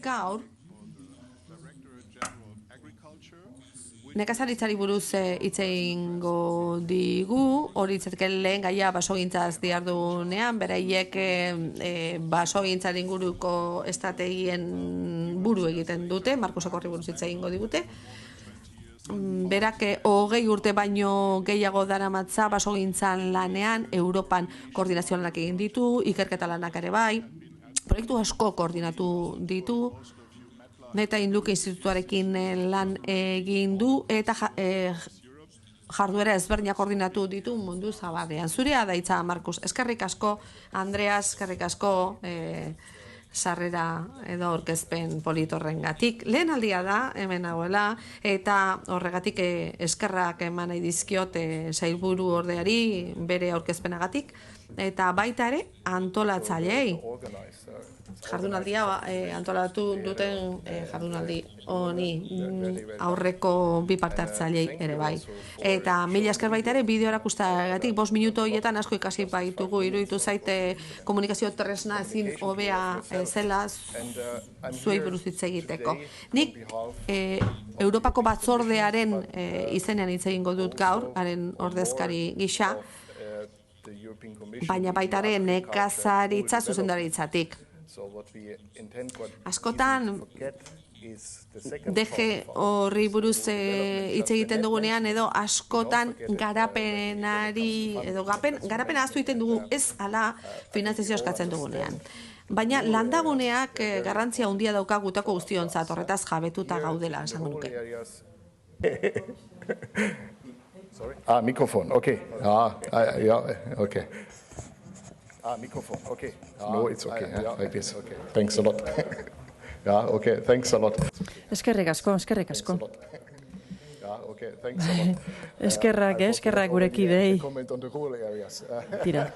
gaur nekazaritzari buruz hitz egingo digu, hori itzateke lehen gaia basogintzaz diardunean, beraiek basogintzaren inguruko estrategien buru egiten dute, Markusek horri buruz hitz egingo digute. Berak 20 urte baino gehiago daramatza basogintzan lanean, Europan koordinazio lanak egin ditu, ikerketa lanak ere bai, proiektu asko koordinatu ditu, Neta Induke Institutuarekin lan egin du eta jarduera ezberdinak koordinatu ditu mundu zabalean. Zurea da hitza, Markus. Eskerrik asko, Andreas, eskerrik asko sarrera edo aurkezpen politorrengatik. Lehen aldia da, hemen nagoela, eta horregatik eskerrak eman nahi dizkiot sailburu ordeari bere aurkezpenagatik, eta baita ere antolatzaileei. Jardunaldia antolatu duten jardunaldi honi aurreko bi parte hartzaileei ere bai. Eta mila esker baita ere bideo erakustagatik 5 minutu horietan asko ikasi baitugu, iruditu zaite komunikazio tresna ezin hobea zela zuei buruz hitz egiteko. Nik Europako batzordearen izenean hitz egingo dut gaur, haren ordezkari gisa, baina baita ere nekazaritza zuzendaritzatik. Askotan DG horri buruz hitz egiten dugunean edo askotan garapenari edo garapena ahaztu egiten dugu ez ala finantzazioa eskatzen dugunean. Baina landaguneak garrantzia handia dauka gutako guztiontzat, horretaz jabetuta gaudela esango nuke. Mikrofon, okay. Okay. Microphone, okay. No, it's okay. Like this. Okay. Thanks a lot. Okay, thanks a lot. Eskerrik asko. Okay, thanks a lot. Eskerrak gure kidei. Tira.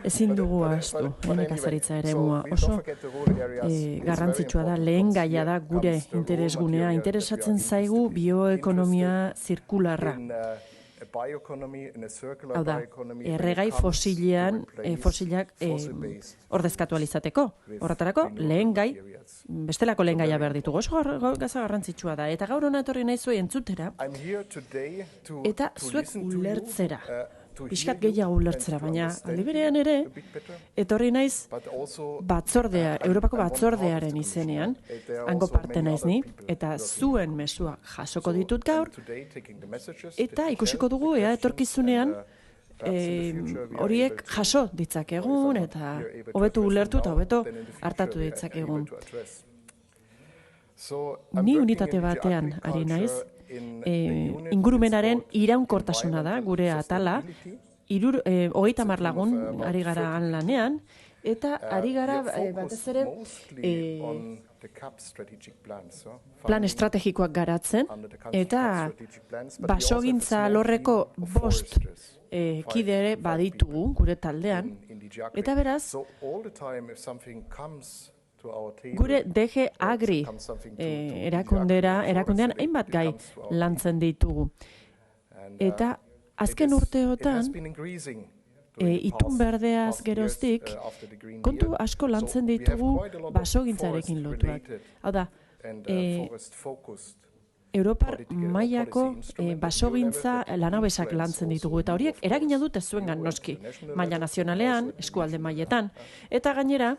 Ezin dugu ahaztu, nekazaritza eremua oso garrantzitsua da, lehen gaia da gure interesgunea. Interesatzen zaigu bioekonomia zirkularra. Hau da, erregai fosilak ordezkatu alizateko. Horretarako, bestelako lehen gaia behar ditugu. Oso gaza garrantzitsua da. Eta gaur hona etorri nahi zuen entzutera, eta zuek ulertzera. Piskat gehiago ulertzera, baina aldi berean ere, etorri naiz Europako batzordearen izenean, hango parte naiz ni, eta zuen mezua jasoko ditut gaur, eta ikusiko dugu ea etorkizunean horiek jaso ditzakegun, eta hobeto ulertu eta hobeto hartatu ditzakegun. Ni unitate batean ari naiz, ingurumenaren iraunkortasuna da, gure atala, 30 lagun ari gara lanean, eta ari gara batez ere plan estrategikoak garatzen, eta basogintza alorreko 5 kide ere baditugu gure taldean, eta beraz, gure DG Agri erakundean hainbat gai lantzen ditugu. Eta azken urteotan, itun berdeaz geroztik, kontu asko lantzen ditugu basogintzarekin lotuak. Hau da, Europar mailako basogintza lanabesak lantzen ditugu, eta horiek eragina dute zuengan noski, maila nazionalean, eskualde mailetan, eta gainera,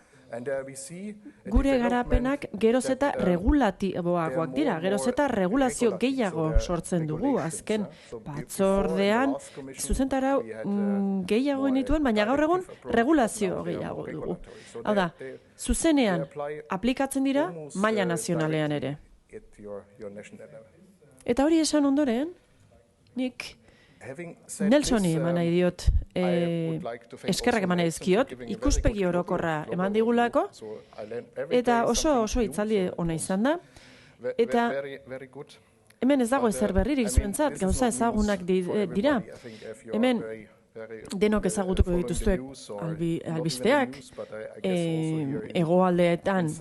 gure garapenak geroz eta regulatiboagoak dira, geroz eta regulazio gehiago sortzen dugu, azken batzordean zuzentarau gehiago nituen, baina gaur egun regulazio gehiago dugu. Hau da, zuzenean aplikatzen dira maila nazionalean ere. Eta hori esan ondoren, nik Nelsoni eman nahi diot, eskerrak eman nahi dizkiot, ikuspegi orokorra eman digulako, eta oso hitzaldi ona izan da, eta hemen ez dago ezer berririk zuentzat, gauza ezagunak dira, hemen denok ezagutuko dituztuek albisteak, hegoaldeetan,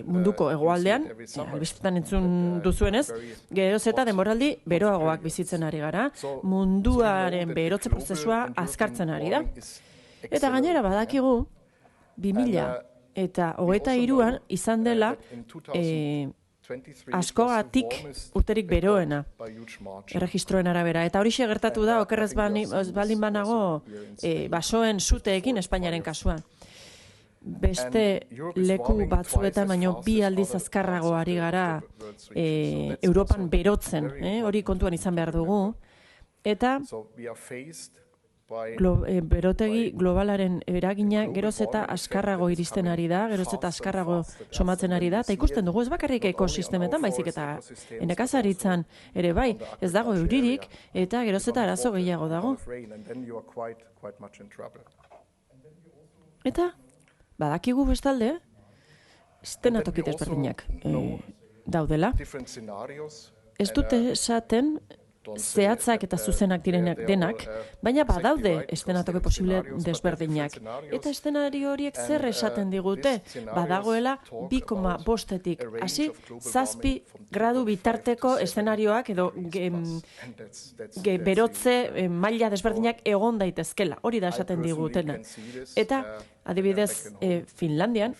munduko hegoaldean, albistetan entzun duzuenez, geroz eta denboraldi beroagoak bizitzen ari gara, munduaren berotze prozesua azkartzen ari da. Eta gainera badakigu, 2000 Eta 23an izan dela askogatik urterik beroena erregistroen arabera. Eta horixe gertatu da, okerrez baldin banago basoen suteekin Espainiaren kasuan. Beste leku batzuetan, baino 2 aldiz azkarrago ari gara Europan berotzen, hori kontuan izan behar dugu. Eta berotegi globalaren eragina geroz eta azkarrago iristen ari da, geroz eta azkarrago somatzen ari da, eta ikusten dugu ez bakarrik ekosistemetan, baizik eta nekazaritzan ere bai, ez dago euririk, eta geroz eta arazo gehiago dago. Eta badakigu bestalde, eszenatoki desberdinak daudela. Ez dute esaten zehatzak eta zuzenak direnak denak, baina badaude eszenatoki posible desberdinak. Eta eszenario horiek zer esaten digute? Badagoela 2,5-etik hasi 7 gradu bitarteko eszenarioak edo berotze maila desberdinak egon daitezkela. Hori da esaten digutena. Eta adibidez, Finlandian,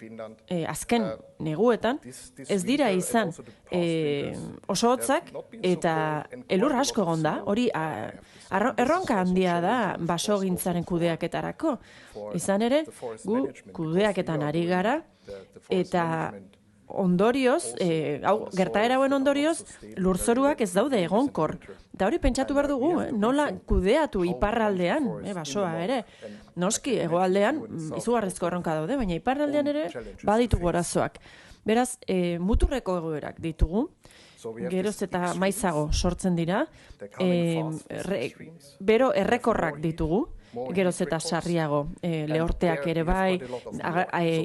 azken neguetan, ez dira izan oso hotzak eta elur asko egon da. Hori erronka handia da basogintzaren kudeaketarako. Izan ere, gu kudeaketan ari gara eta ondorioz, gertaera hauen ondorioz, lurzoruak ez daude egonkor. Eta hori pentsatu behar dugu, nola kudeatu iparraldean, basoa ere. Noski, hegoaldean izugarrizko erronka daude, baina iparraldean ere baditugu arazoak. Beraz, muturreko egoerak ditugu, geroz eta maizago sortzen dira, bero errekorrak ditugu, geroz eta sarriago, lehorteak ere bai,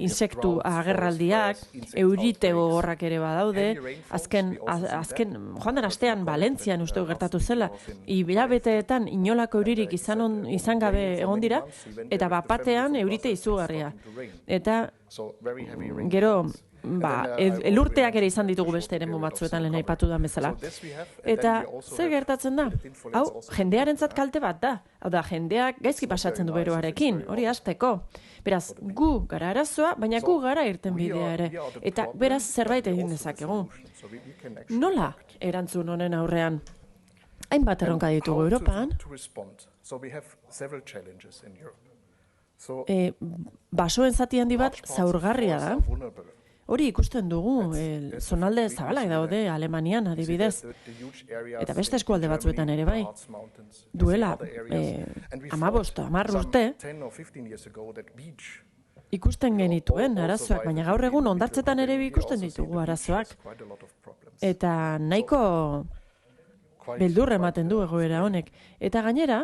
insektu agerraldiak, eurite gogorrak ere badaude, azken joan den astean Valentzian uste gertatu zela, hilabeteetan inolako euririk izan gabe egon dira, eta bapatean eurite izugarria. Eta gero elurteak ere izan ditugu beste eremu batzuetan lehen aipatu da bezala. Eta zer gertatzen da? Hau, jendearentzat kalte bat da. Hau da, jendeak gaizki pasatzen du beroarekin, hori hasteko. Beraz, gu gara arazoa, baina gu gara irten bidea ere. Eta beraz zerbait egin dezakegu. Nola erantzun honen aurrean? Hainbat erronka ditugu Europan. Basoen zati handi bat zaurgarria da. Hori ikusten dugu, zonalde zabalak daude Alemanian adibidez, eta beste eskualde batzuetan ere bai. Duela 10 urte, ikusten genituen arazoak, baina gaur egun hondartzetan ere ikusten ditugu arazoak. Eta nahiko beldur ematen du egoera honek. Eta gainera,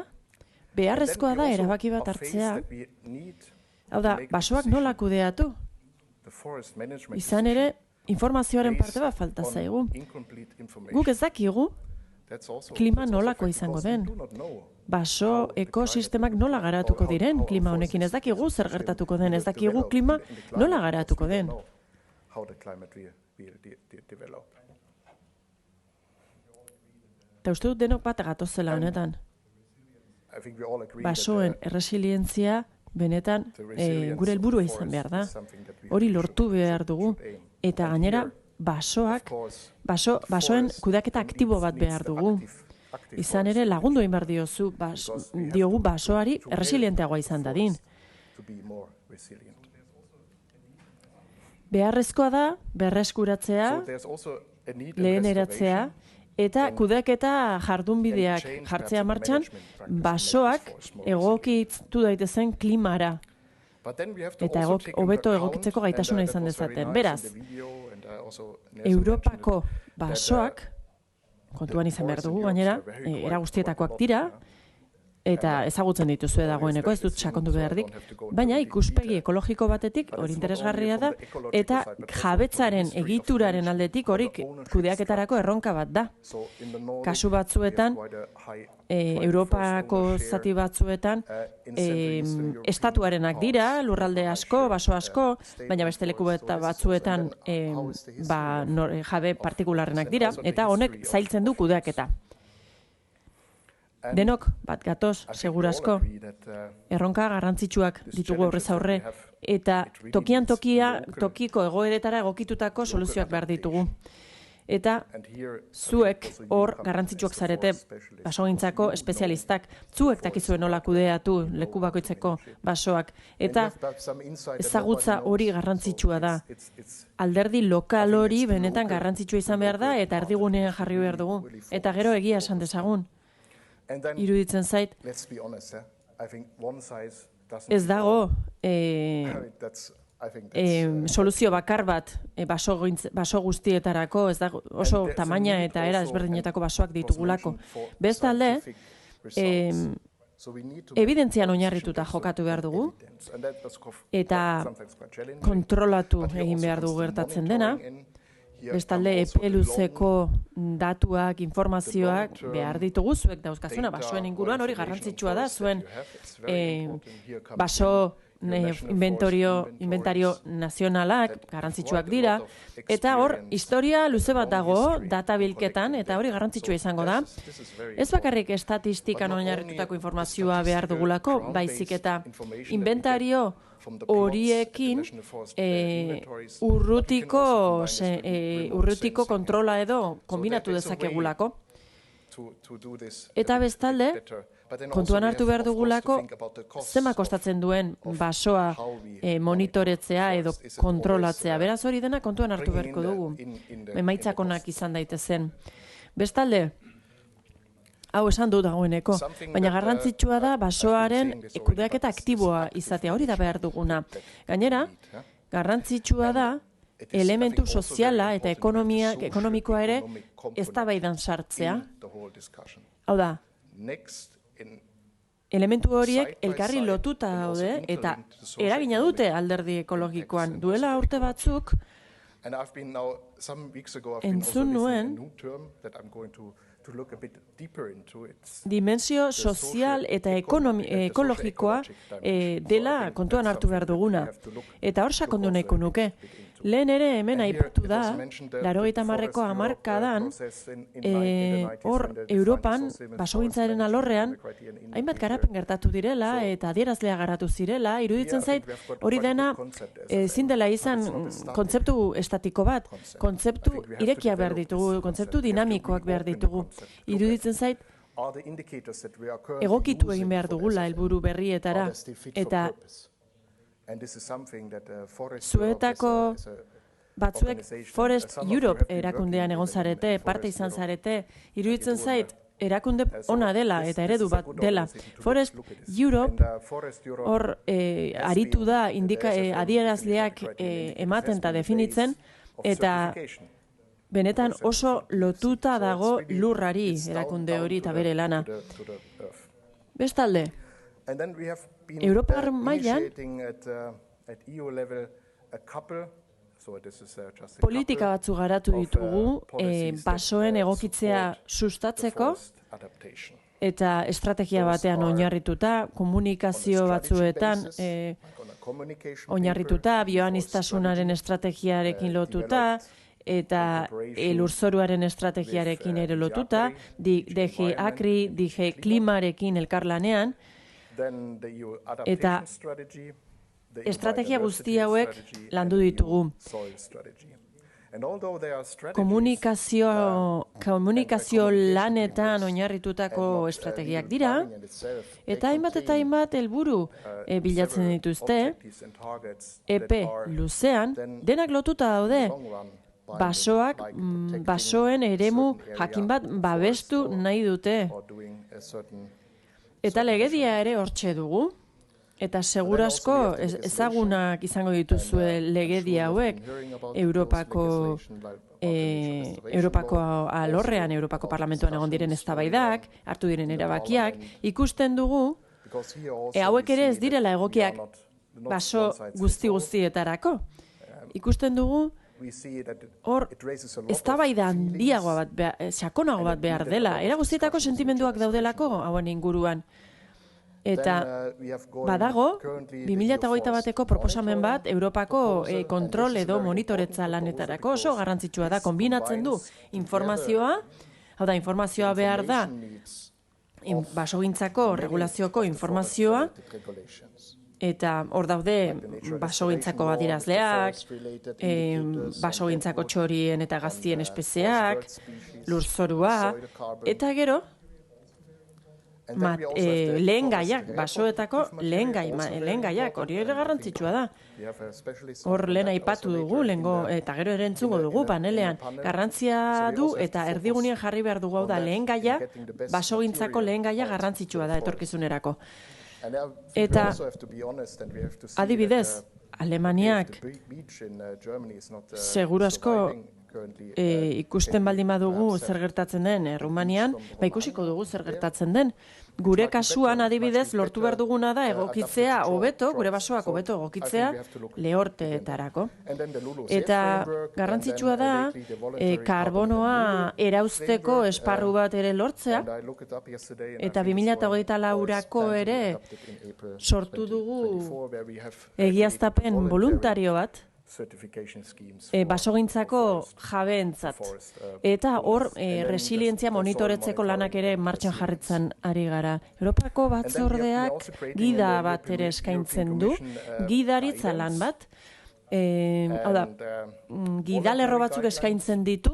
beharrezkoa da erabaki bat hartzea, hau da, basoak nola kudeatu? Izan ere, informazioaren parte bat falta zaigu. Guk ez dakigu klima nolako izango den. Baso ekosistemak nola garatuko diren klima honekin. Ez dakigu zer gertatuko den. Ez dakigu klima nola garatuko den. Eta uste dut denok bat gatozela honetan. Basoen erresilientzia benetan gure helburua izan behar da. Hori lortu behar dugu. Eta gainera, basoen kudeaketa aktibo bat behar dugu. Izan ere, lagundu egin behar diogu basoari erresilienteagoa izan dadin. Beharrezkoa da, berreskuratzea, leheneratzea, eta kudeaketa jardunbideak jartzea martxan, basoak egokitu daitezen klimara. Eta hobeto egokitzeko gaitasuna izan dezaten. Beraz, Europako basoak, kontuan izan behar dugu gainera, era guztietakoak dira, eta ezagutzen dituzue dagoeneko, ez dut sakondu beharrik, baina ikuspegi ekologiko batetik hori interesgarria da, eta jabetzaren egituraren aldetik hori kudeaketarako erronka bat da. Kasu batzuetan, Europako zati batzuetan, estatuarenak dira, lurralde asko, baso asko, baina beste leku batzuetan jabe partikularrenak dira, eta honek zailtzen du kudeaketa. Denok bat gatoz, segurazko, erronka garrantzitsuak ditugu aurrez aurre, eta tokiko egoeretara egokitutako soluzioak behar ditugu. Eta zuek hor garrantzitsuak zarete basogintzako espezialistak, zuek dakizuen nola kudeatu leku bakoitzeko basoak, eta ezagutza hori garrantzitsua da. Alderdi lokal hori benetan garrantzitsua izan behar da, eta erdigunean jarri behar dugu. Eta gero egia esan dezagun. Iruditzen zait, ez dago soluzio bakar bat baso guztietarako, ez dago oso tamaina eta era ezberdinetako basoak ditugulako. Bestalde, evidentzian oinarrituta jokatu behar dugu, eta kontrolatu egin behar dugu gertatzen dena. Bestalde, epe luzeko datuak, informazioak behar ditugu, zuek dauzkazuna, basoen inguruan hori garrantzitsua da, zuen baso inventario nazionalak garrantzitsuak dira, eta hor, historia luze bat dago, data bilketan, eta hori garrantzitsua izango da. Ez bakarrik estatistikan oinarritutako informazioa behar dugulako, baizik eta inventario horiekin urrutiko kontrola edo kombinatu dezakegulako. Eta bestalde, kontuan hartu behar dugulako, zema kostatzen duen basoa monitoretzea edo kontrolatzea. Beraz hori dena kontuan hartu beharko dugu. Emaitzak onak izan daitezen. Bestalde, hau esan du dagoeneko, baina garrantzitsua da basoaren kudeaketa aktiboa izatea, hori da behar duguna. Gainera, garrantzitsua da elementu soziala eta ekonomikoa ere eztabaidan sartzea. Hau da, elementu horiek elkarri lotuta daude eta eragina dute alderdi ekologikoan. Duela urte batzuk, entzun nuen, dimensio sozial eta ekologikoa dela kontuan hartu behar duguna. Eta hor sakondu nahiko nuke. Lehen ere hemen aipatu da, 80ko hamarkadan, hor Europan, basogintzaren alorrean, hainbat garapen gertatu direla eta adierazlea garatu zirela, iruditzen zait hori dena ezin dela izan kontzeptu estatiko bat, kontzeptu irekia behar ditugu, kontzeptu dinamikoak behar ditugu. Iruditzen zait egokitu egin behar dugula helburu berrietara, eta zuetako batzuek Forest Europe erakundean egon zarete, parte izan zarete, iruditzen zait erakunde ona dela eta eredu bat dela. Forest Europe hor aritu da adierazleak ematen eta definitzen, eta benetan oso lotuta dago lurrari erakunde hori eta bere lana. Bestalde, Europar mailan politika batzu garatu ditugu basoen egokitzea sustatzeko eta estrategia batean oinarrituta, komunikazio batzuetan oinarrituta, bioaniztasunaren estrategiarekin lotuta, eta lurzoruaren estrategiarekin ere lotuta, DG Agri, DG Klimarekin elkarlanean, eta estrategia guzti hauek landu ditugu. Komunikazio lanetan oinarritutako estrategiak dira, eta hainbat helburu bilatzen dituzte, epe luzean, denak lotuta daude, basoen eremu jakin bat babestu nahi dute. Eta legedia ere hortxe dugu, eta segurazko ezagunak izango dituzue legedia hauek Europako alorrean, Europako Parlamentuan egon diren eztabaidak, hartu diren erabakiak, ikusten dugu, hauek ere ez direla egokiak baso guztietarako. Ikusten dugu, hor, eztabaida handiagoa bat, sakonago bat behar dela. Era guztietako sentimenduak daudelako hauen inguruan. Eta badago, 2021ko proposamen bat Europako kontrol edo monitoretza lanetarako oso garrantzitsua da, konbinatzen du informazioa, hau da, informazioa behar da basogintzako regulazioko informazioa, eta hor daude basogintzako adierazleak, basogintzako txorien eta gaztien espezeak, lurzorua, eta gero, lehen gaiak, basoetako lehen gaiak, hori ere garrantzitsua da. Hor lehen aipatu dugu, eta gero ere entzungo dugu panelean, garrantzia du eta erdigunean jarri behar dugu hau da lehen gaia, basogintzako lehen gaia garrantzitsua da etorkizunerako. Eta adibidez, Alemaniak seguru asko ikusten baldin badugu zer gertatzen den Errumanian, ikusiko dugu zer gertatzen den. Gure kasuan adibidez lortu behar duguna da egokitzea hobeto, gure basoak hobeto egokitzea lehorteetarako. Eta garrantzitsua da karbonoa erauzteko esparru bat ere lortzea, eta 2024 ere sortu dugu egiaztapen voluntario bat, basogintzako jabeentzat. Eta hor resilientzia monitoretzeko lanak ere martxan jarritzen ari gara. Europako batzordeak gida bat ere eskaintzen du, gidaritza lan bat, hau da, gidalerro batzuk eskaintzen ditu,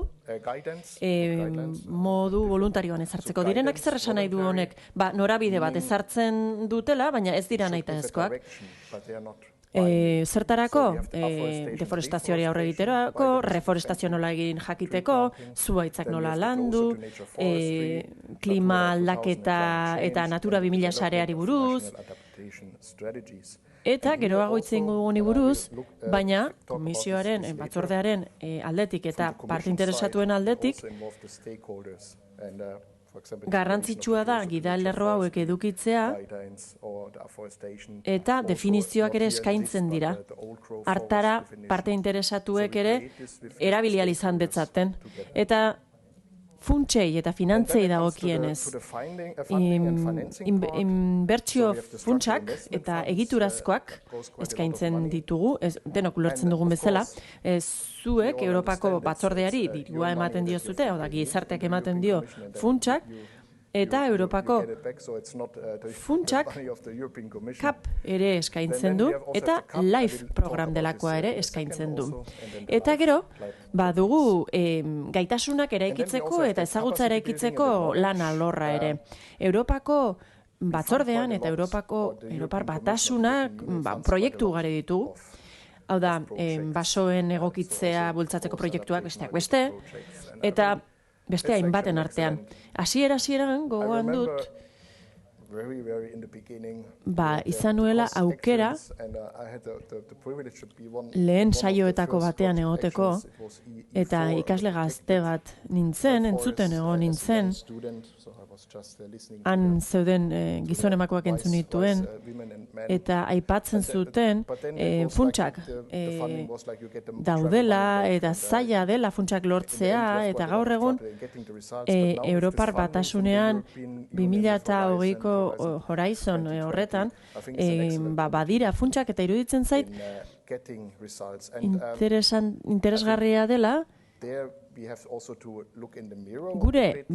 modu voluntarioan ezartzeko direnak, zer esan nahi du honek, norabide bat ezartzen dutela, baina ez dira nahitaezkoak. Zertarako, deforestazioari aurre egiterako, reforestazio nola egin jakiteko, zuhaitzak nola landu, klima aldaketa eta Natura 2000 sareari buruz, eta geroago hitz egingo duguni buruz, baina komisioaren, batzordearen aldetik eta parte interesatuen aldetik, garrantzitsua da gidalerro hauek edukitzea eta definizioak ere eskaintzen dira. Hartara parte interesatuek ere erabili ahal izan detzaten. Eta funtsei eta finantzei dagokienez. Inbertsio funtsak eta egiturazkoak eskaintzen ditugu, denok ulertzen dugun bezala, zuek Europako batzordeari dirua ematen diozute, hau da gizarteak ematen dio funtsak, eta Europako funtsak CAP ere eskaintzen du, eta LIFE program delakoa ere eskaintzen du. Eta gero, badugu gaitasunak eraikitzeko eta ezagutza eraikitzeko lan alorra ere. Europako batzordean eta Europar batasunak proiektu ugari ditugu. Hau da, basoen egokitzea bultzatzeko proiektuak besteak beste, eta beste hainbaten artean. Hasieran gogoan dut, izan nuela aukera lehen saioetako batean egoteko, eta ikasle gazte bat nintzen, entzuten egon nintzen, han zeuden gizon emakoak entzun dituen, eta aipatzen zuten funtsak daudela, eta zaila dela funtsak lortzea, eta gaur egun Europar batasunean 2020ko Horizon horretan, badira funtsak eta iruditzen zait interesgarria dela gure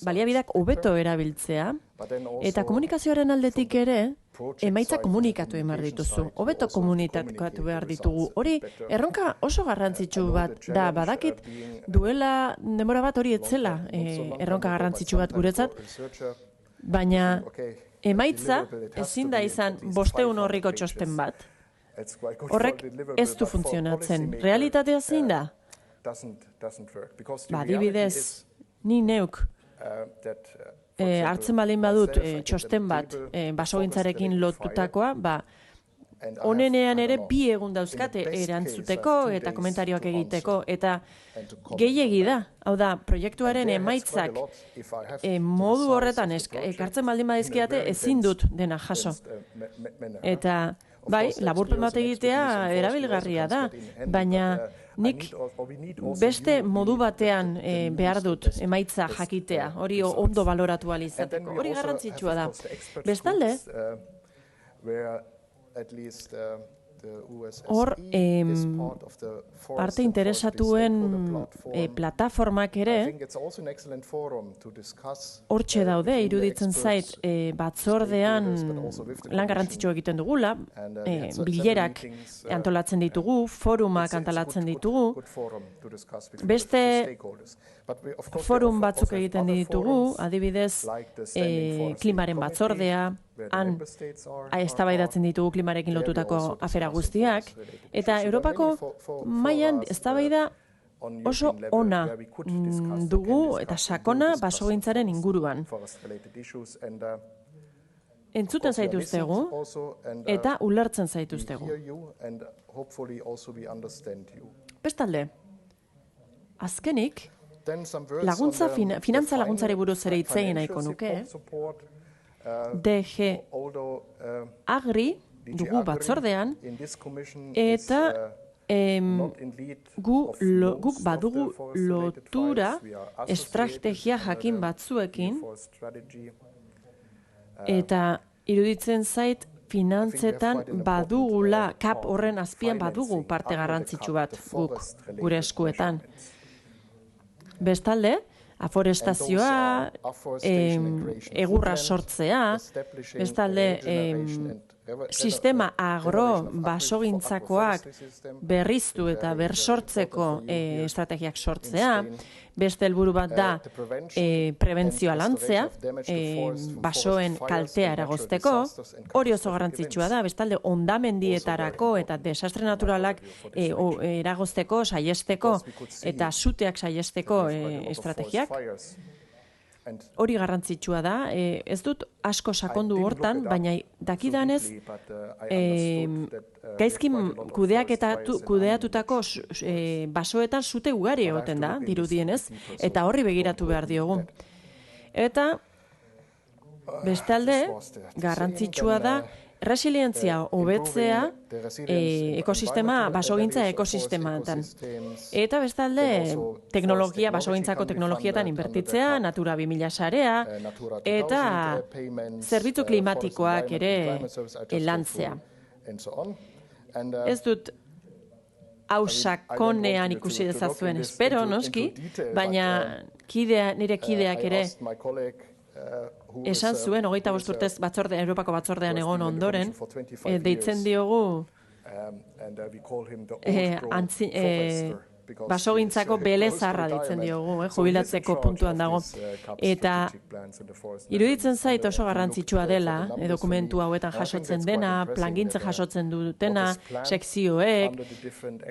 baliabideak hobeto erabiltzea, eta komunikazioaren aldetik ere emaitza komunikatu behar dituzu, hobeto komunikatu behar ditugu. Hori erronka oso garrantzitsu bat da, badakit duela denbora bat hori etzela erronka garrantzitsu bat guretzat, baina emaitza ezin da izan 500 orriko txosten bat. Horrek ez du funtzionatzen. Realitatea zein da? Adibidez, ni neuk hartzen baldin badut txosten bat basogintzarekin lotutakoa, honenean ere 2 egun dauzkate erantzuteko eta komentarioak egiteko, eta gehiegi da. Hau da, proiektuaren emaitzak modu horretan ekartzen baldin badizkiate ezin dut dena jaso. Eta laburpen bat egitea erabilgarria da, baina nik beste modu batean behar dut emaitza jakitea, hori ondo baloratu ahal izateko. Hori garrantzitsua da. Bestalde, hor parte interesatuen plataformak ere hortxe daude, iruditzen zait batzordean lan garrantzitsua egiten dugula, bilerak antolatzen ditugu, forumak antolatzen ditugu, beste forum batzuk egiten ditugu, adibidez klimaren batzordea, han eztabaidatzen ditugu klimarekin lotutako afera guztiak, eta Europako mailan eztabaida oso ona dugu eta sakona basogintzaren inguruan. Entzuten zaituztegu eta ulertzen zaituztegu. Bestalde, azkenik, finantza laguntzari buruz ere hitz egin nahiko nuke, DG Agri dugu batzordean, eta guk badugu lotura estrategia jakin batzuekin, eta iruditzen zait finantzetan badugula, kap horren azpian badugu parte garrantzitsu bat guk gure eskuetan. Bestalde, aforestazioa, egurra sortzea, bestalde, sistema agro-basogintzakoak berriztu eta bersortzeko estrategiak sortzea, beste helburu bat da prebentzioa lantzea, basoen kaltea eragozteko, hori oso garrantzitsua da, bestalde hondamendietarako eta desastre naturalak eragozteko, saiesteko eta suteak saiesteko estrategiak. Hori garrantzitsua da, ez dut asko sakondu hortan, baina dakidanez gaizkin kudeatutako basoetan sute ugari egoten da, dirudienez, eta horri begiratu behar diogu. Eta bestalde garrantzitsua da resilientzia hobetzea basogintza ekosistematan. Eta bestalde, basogintzako teknologietan inbertitzea, Natura 2000 sarea, eta zerbitzu klimatikoak ere lantzea. Ez dut hau sakonean ikusi dezazuen espero, noski, baina nire kideak ere esan zuen, 25 urtez Europako batzordean egon ondoren, deitzen diogu basogintzako belezarra deitzen diogu, jubilatzeko puntuan dago. Eta iruditzen zait oso garrantzitsua dela, dokumentu hauetan jasotzen dena, plangintze jasotzen dutena, sekzioek,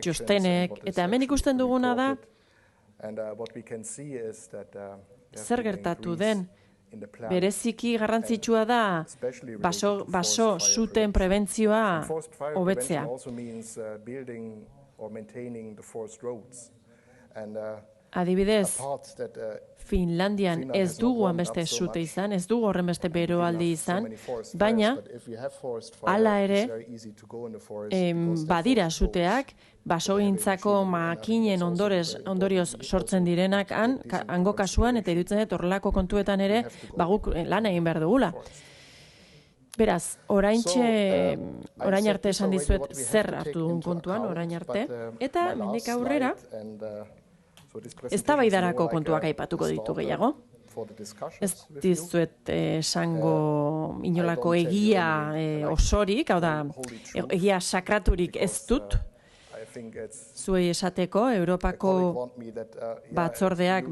txostenek, eta hemen ikusten duguna da, zer gertatu den, bereziki garrantzitsua da baso zuten prebentzioa hobetzea. Adibidez, Finlandian ez dugu beste zute izan, ez dugu horren beste beroaldi izan, baina hala ere badira zuteak, basogintzako makinen ondorioz sortzen direnak hango kasuan, eta iruditzen dut horrelako kontuetan ere guk lan egin behar dugula. Beraz, orain arte esan dizuet zer hartu dugun kontuan, orain arte, eta mendik aurrera, eztabaidarako kontuak aipatuko ditu gehiago. Ez dizuet esango inolako egia osorik, hau da, egia sakraturik ez dut, zuei esateko, Europako batzordeak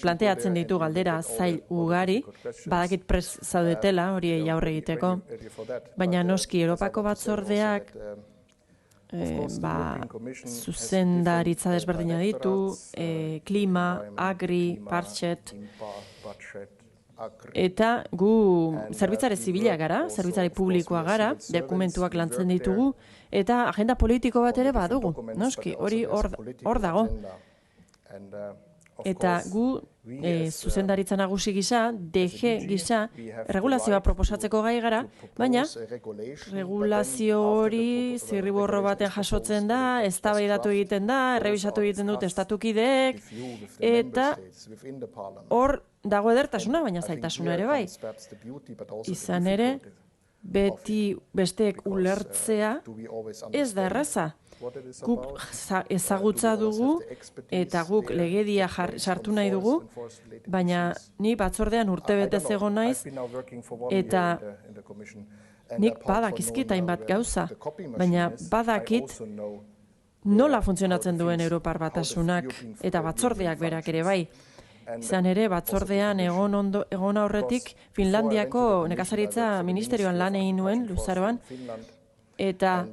planteatzen ditu galdera zail ugari, badakit prest zaudetela hori aurre egiteko, baina noski Europako batzordeak zuzendaritza desberdina ditu, klima, agri, partxet, eta gu zerbitzari zibila gara, zerbitzari publikoa gara, dokumentuak lantzen ditugu, eta agenda politiko bat ere badugu, noski, hori hor dago. Eta gu zuzendaritza nagusi gisa, DG gisa, regulazioa proposatzeko gai gara, baina regulazio hori zirriborro batean jasotzen da, eztabaidatu egiten da, errebisatu egiten dute estatukideek, eta hor dago edertasuna, baina zailtasuna ere bai. Izan ere, beti besteek ulertzea ez da erraza. Guk ezagutza dugu eta guk legedia sartu nahi dugu, baina ni batzordean urtebetez egon naiz eta nik badakizkit hainbat gauza, baina badakit nola funtzionatzen duen Europar Batasunak eta batzordeak berak ere bai. Izan ere, batzordean egon aurretik Finlandiako nekazaritza ministerioan lan egin nuen, luzaroan, eta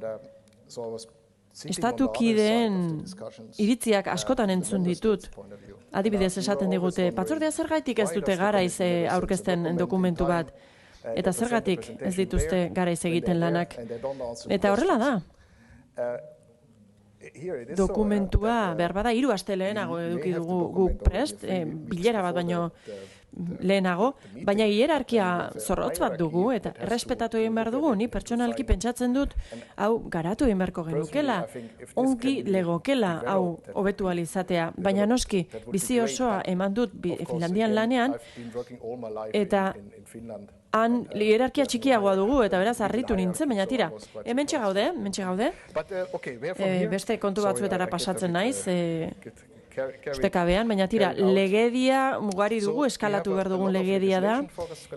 estatukideen iritziak askotan entzun ditut. Adibidez esaten digute, batzordea zergatik ez dute garaiz aurkezten dokumentu bat, eta zergatik ez dituzte garaiz egiten lanak. Eta horrela da. Dokumentua, behar bada, 3 aste lehenago eduki dugu guk prest, bilera bat baino lehenago, baina hierarkia zorrotz bat dugu, eta errespetatu egin behar dugu, ni pertsonalki pentsatzen dut, hau garatu egin beharko genukela, ongi legokela, hau hobetu ahal izatea, baina noski, bizi osoa eman dut Finlandian lanean, eta han hierarkia txikiagoa dugu, eta beraz harritu nintzen, baina tira, hementxe gaude, beste kontu batzuetara pasatzen naiz, ustekabean, baina tira, legedia mugari dugu, eskalatu behar dugun legedia da,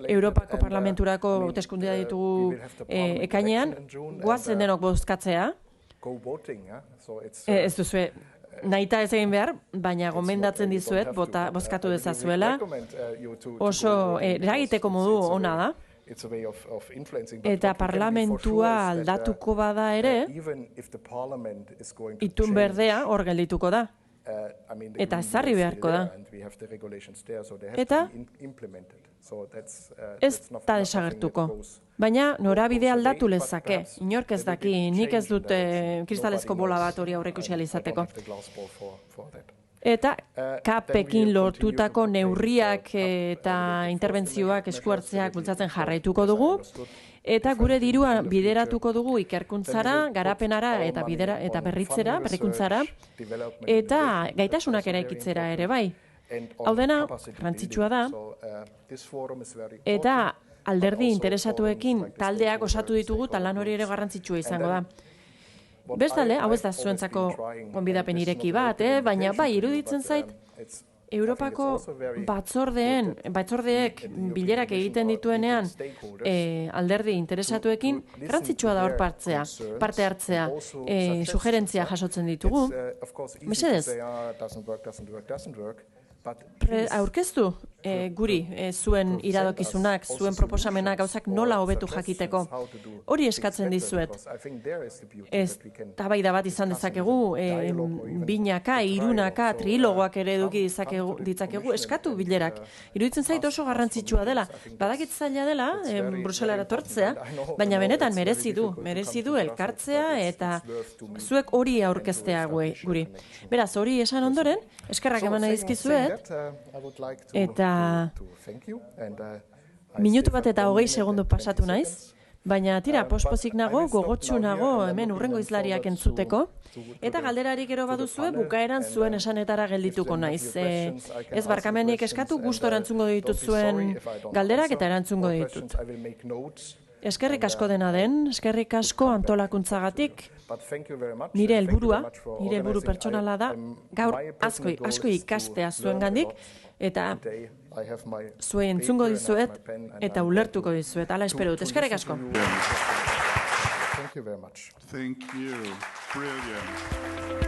Europako Parlamenturako hauteskundea ditugu ekainean, guazen denok bozkatzea, ez duzue, nahita ez egin behar, baina gomendatzen dizuet, bozkatu dezazuela, oso eragiteko modu ona da, eta parlamentua aldatuko bada ere, itun berdea hor geldituko da. Eta ezarri beharko da. Eta ez da desagertuko. Baina norabide aldatu lezake. Inork ez daki, nik ez dut kristalezko bola bat hori aurreikusi ahal izateko. Eta kapekin lortutako neurriak eta interbentzioak eskuartzeak bultzatzen jarraituko dugu. Eta gure dirua bideratuko dugu ikerkuntzara, garapenara eta berritzera, berrikuntzara, eta gaitasunak eraikitzera ere bai. Hau dena, garrantzitsua da, eta alderdi interesatuekin taldeak osatu ditugu, eta lan hori ere garrantzitsua izango da. Bestalde, hau ez da zuentzako gonbidapen ireki bat, baina bai, iruditzen zait, Europako batzordeek bilerak egiten dituenean alderdi interesatuekin garrantzitsua da hor parte hartzea, sugerentzia jasotzen ditugu. Mesedez, aurkeztu guri zuen iradokizunak, zuen proposamenak gauzak nola hobetu jakiteko. Hori eskatzen dizuet. Eztabaida bat izan dezakegu, binaka, hirunaka, trilogoak ere eduki ditzakegu, eskatu bilerak. Iruditzen zait oso garrantzitsua dela. Badakit zaila dela, Bruselara tortzea, baina benetan merezi du elkartzea eta zuek hori aurkeztea guri. Beraz, hori esan ondoren, eskerrak eman nahi dizkizuet, eta minutu bat eta 20 segundu pasatu naiz, baina tira, pospozik nago, gogotsu nago hemen urrengo izlariak entzuteko, eta galderarik ero baduzue, bukaeran zuen esanetara geldituko naiz. Ez barkamenik eskatu, gusto erantzungo ditut zuen galderak eta erantzungo ditut. Eskerrik asko dena den, eskerrik asko antolakuntzagatik, nire helburu pertsonala da, gaur asko ikastea zuengandik, eta zuen entzungo dizuet eta ulertuko dizuet. Hala espero dut. Eskerrik asko. Thank you very much. Thank you. Brilliant.